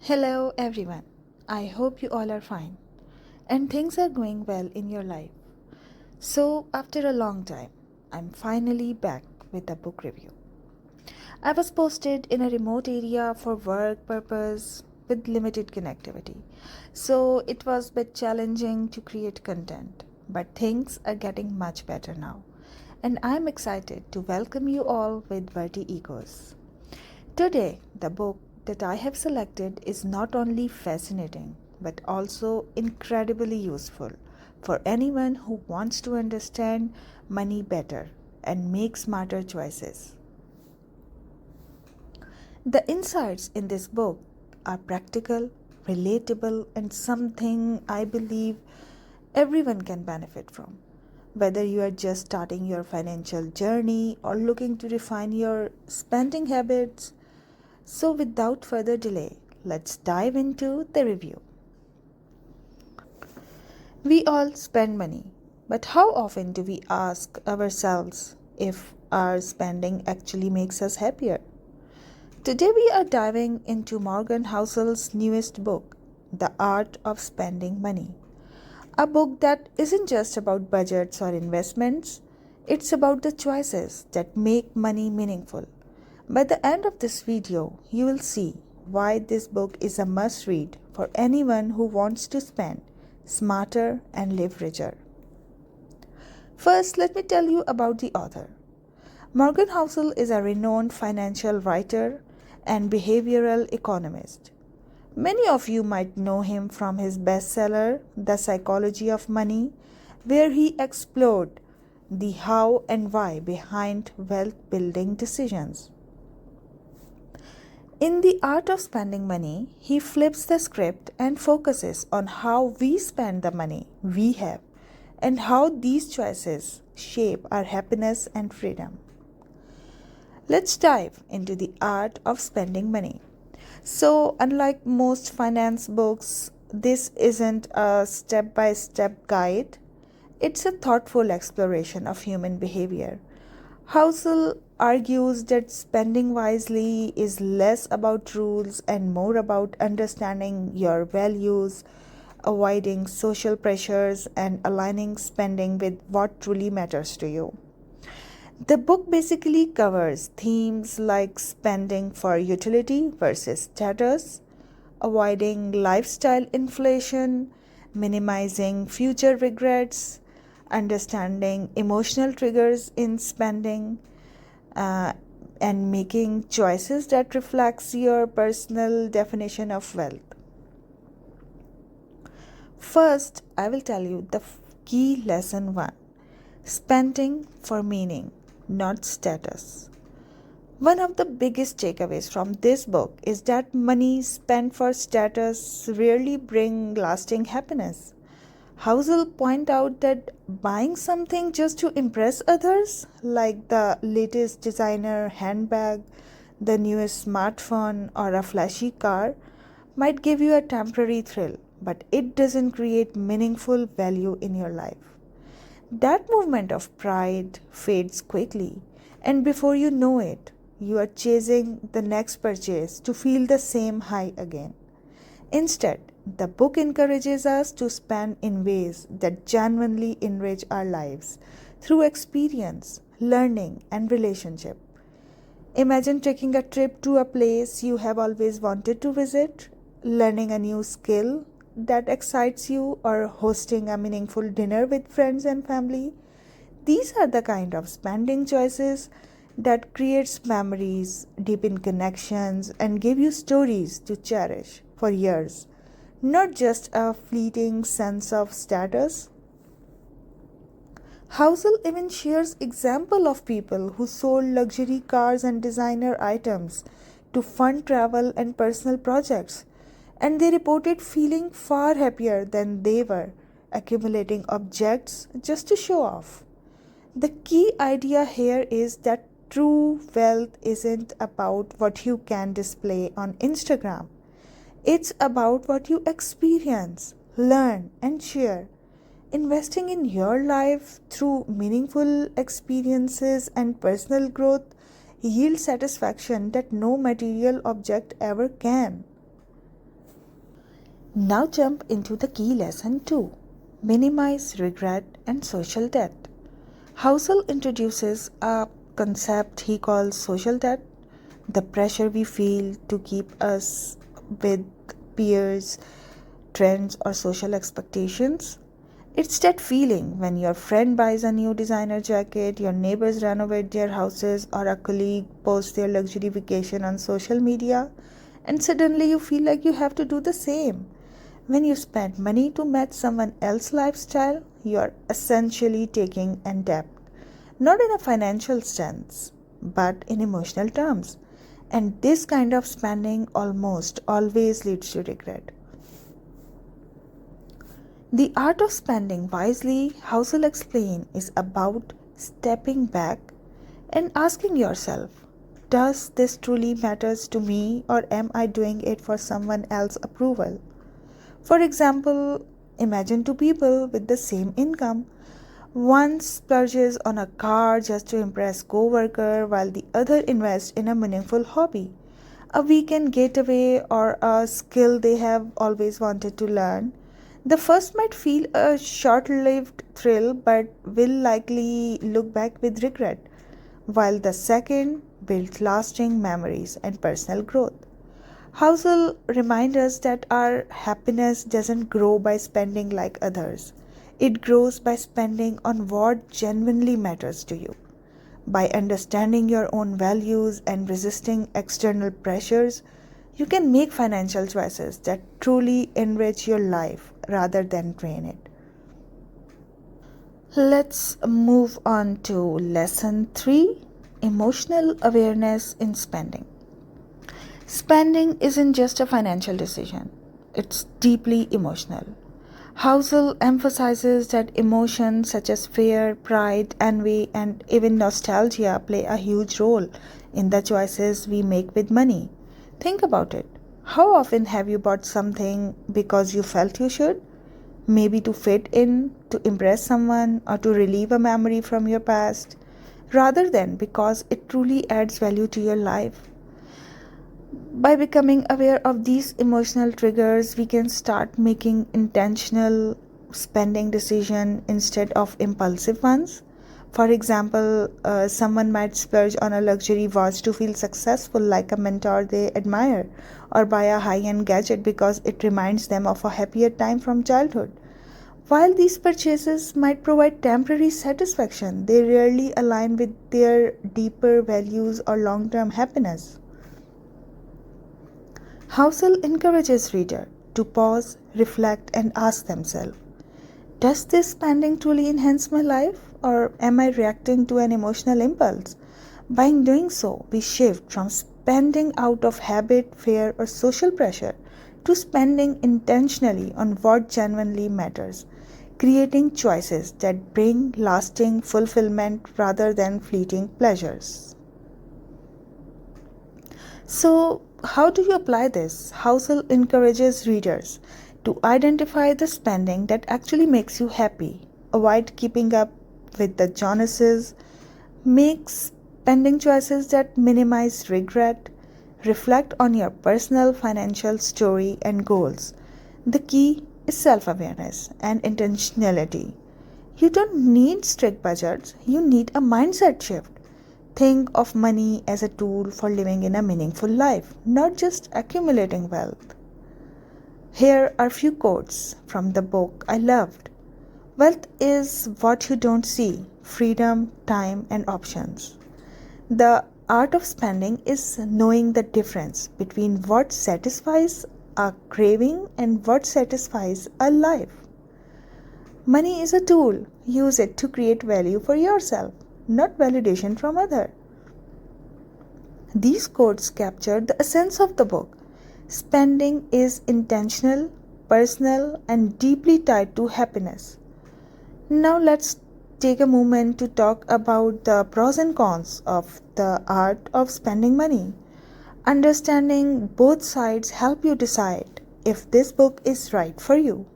Hello, everyone. I hope you all are fine and things are going well in your life. So, after a long time, I'm finally back with a book review. I was posted in a remote area for work purpose with limited connectivity. So, it was a bit challenging to create content, but things are getting much better now. And I'm excited to welcome you all with Wordy Egos. Today, the book that I have selected is not only fascinating but also incredibly useful for anyone who wants to understand money better and make smarter choices. The insights in this book are practical, relatable, and something I believe everyone can benefit from. Whether you are just starting your financial journey or looking to refine your spending habits, so, without further delay, let's dive into the review. We all spend money, but how often do we ask ourselves if our spending actually makes us happier? Today, we are diving into Morgan Housel's newest book, The Art of Spending Money. A book that isn't just about budgets or investments, it's about the choices that make money meaningful. By the end of this video, you will see why this book is a must read for anyone who wants to spend smarter and live richer. First, let me tell you about the author. Morgan Housel is a renowned financial writer and behavioral economist. Many of you might know him from his bestseller, The Psychology of Money, where he explored the how and why behind wealth building decisions. In The Art of Spending Money, he flips the script and focuses on how we spend the money we have and how these choices shape our happiness and freedom. Let's dive into The Art of Spending Money. So, unlike most finance books, this isn't a step by step guide, it's a thoughtful exploration of human behavior. Housel argues that spending wisely is less about rules and more about understanding your values, avoiding social pressures, and aligning spending with what truly matters to you. The book basically covers themes like spending for utility versus status, avoiding lifestyle inflation, minimizing future regrets, understanding emotional triggers in spending, uh, and making choices that reflects your personal definition of wealth. First, I will tell you the key lesson 1. Spending for meaning, not status. One of the biggest takeaways from this book is that money spent for status rarely bring lasting happiness. Housel point out that buying something just to impress others, like the latest designer handbag, the newest smartphone, or a flashy car, might give you a temporary thrill, but it doesn't create meaningful value in your life. That movement of pride fades quickly, and before you know it, you are chasing the next purchase to feel the same high again. Instead, the book encourages us to spend in ways that genuinely enrich our lives through experience, learning, and relationship. Imagine taking a trip to a place you have always wanted to visit, learning a new skill that excites you, or hosting a meaningful dinner with friends and family. These are the kind of spending choices that creates memories, deepen connections, and give you stories to cherish for years, not just a fleeting sense of status. Housel even shares example of people who sold luxury cars and designer items to fund travel and personal projects, and they reported feeling far happier than they were accumulating objects just to show off. The key idea here is that true wealth isn't about what you can display on Instagram. It's about what you experience, learn, and share. Investing in your life through meaningful experiences and personal growth yields satisfaction that no material object ever can. Now jump into the key lesson 2. Minimize regret and social debt. Housel introduces a concept he calls social debt, the pressure we feel to keep us with peers, trends, or social expectations. It's that feeling when your friend buys a new designer jacket, your neighbors renovate their houses, or a colleague posts their luxury vacation on social media, and suddenly you feel like you have to do the same. When you spend money to match someone else's lifestyle, you are essentially taking a debt, not in a financial sense, but in emotional terms. And this kind of spending almost always leads to regret. The art of spending wisely, Housel explains, is about stepping back and asking yourself, does this truly matters to me or am I doing it for someone else's approval? For example, imagine two people with the same income. One splurges on a car just to impress coworker while the other invests in a meaningful hobby, a weekend getaway or a skill they have always wanted to learn. The first might feel a short-lived thrill but will likely look back with regret, while the second builds lasting memories and personal growth. Housel reminds us that our happiness doesn't grow by spending like others. It grows by spending on what genuinely matters to you. By understanding your own values and resisting external pressures, you can make financial choices that truly enrich your life rather than drain it. Let's move on to lesson 3, emotional awareness in spending. Spending isn't just a financial decision, it's deeply emotional. Housel emphasizes that emotions such as fear, pride, envy, and even nostalgia play a huge role in the choices we make with money. Think about it. How often have you bought something because you felt you should? Maybe to fit in, to impress someone, or to relieve a memory from your past, rather than because it truly adds value to your life. By becoming aware of these emotional triggers, we can start making intentional spending decisions instead of impulsive ones. For example, someone might splurge on a luxury watch to feel successful, like a mentor they admire, or buy a high end gadget because it reminds them of a happier time from childhood. While these purchases might provide temporary satisfaction, they rarely align with their deeper values or long term happiness. Housel encourages readers to pause, reflect, and ask themselves, does this spending truly enhance my life, or am I reacting to an emotional impulse? By doing so, we shift from spending out of habit, fear, or social pressure to spending intentionally on what genuinely matters, creating choices that bring lasting fulfillment rather than fleeting pleasures. So, how do you apply this? Housel encourages readers to identify the spending that actually makes you happy, avoid keeping up with the Jonases, make spending choices that minimize regret, reflect on your personal financial story and goals. The key is self awareness and intentionality. You don't need strict budgets, you need a mindset shift. Think of money as a tool for living in a meaningful life, not just accumulating wealth. Here are few quotes from the book I loved. Wealth is what you don't see: freedom, time, and options. The art of spending is knowing the difference between what satisfies a craving and what satisfies a life. Money is a tool. Use it to create value for yourself, not validation from others. These quotes capture the essence of the book. Spending is intentional, personal, and deeply tied to happiness. Now let's take a moment to talk about the pros and cons of the art of spending money. Understanding both sides help you decide if this book is right for you.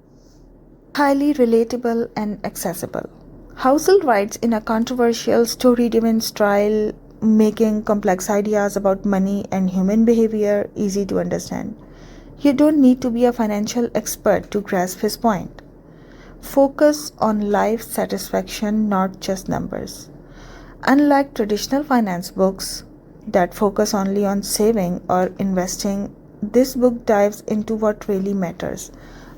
Highly relatable and accessible. Housel writes in a controversial, story-driven style, making complex ideas about money and human behavior easy to understand. You don't need to be a financial expert to grasp his point. Focus on life satisfaction, not just numbers. Unlike traditional finance books that focus only on saving or investing, this book dives into what really matters: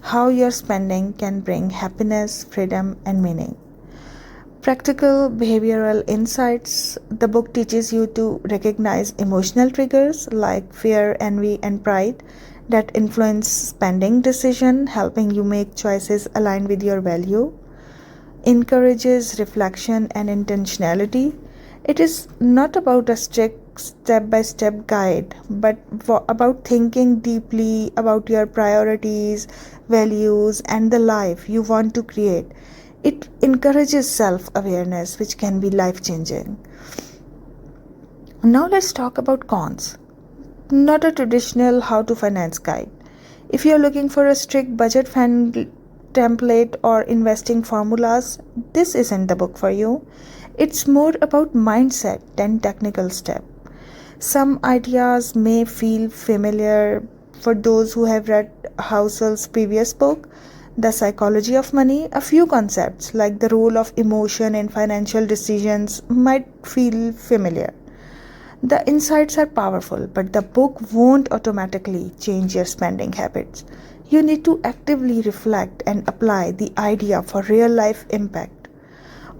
how your spending can bring happiness, freedom, and meaning. Practical behavioral insights. The book teaches you to recognize emotional triggers like fear, envy, and pride that influence spending decision, helping you make choices aligned with your value. Encourages reflection and intentionality. It is not about a strict step by step guide, but about thinking deeply about your priorities, values, and the life you want to create. It encourages self awareness, which can be life changing. Now, let's talk about cons. Not a traditional how to finance guide. If you're looking for a strict budget template or investing formulas, this isn't the book for you. It's more about mindset than technical step. Some ideas may feel familiar for those who have read Househol's previous book, The Psychology of Money. A few concepts like the role of emotion in financial decisions might feel familiar. The insights are powerful, but the book won't automatically change your spending habits. You need to actively reflect and apply the idea for real life impact.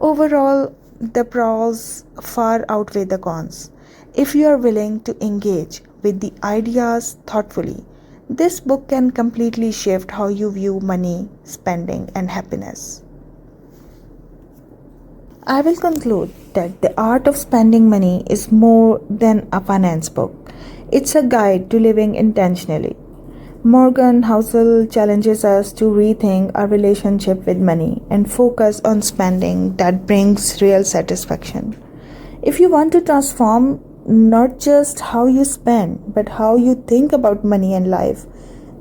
Overall, the pros far outweigh the cons. If you are willing to engage with the ideas thoughtfully, this book can completely shift how you view money, spending, and happiness. I will conclude that The Art of Spending Money is more than a finance book. It's a guide to living intentionally. Morgan Housel challenges us to rethink our relationship with money and focus on spending that brings real satisfaction. If you want to transform not just how you spend, but how you think about money and life,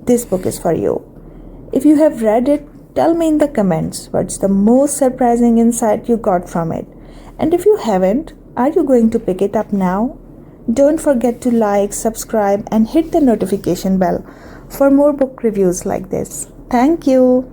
this book is for you. If you have read it, tell me in the comments what's the most surprising insight you got from it. And if you haven't, are you going to pick it up now? Don't forget to like, subscribe, and hit the notification bell for more book reviews like this. Thank you.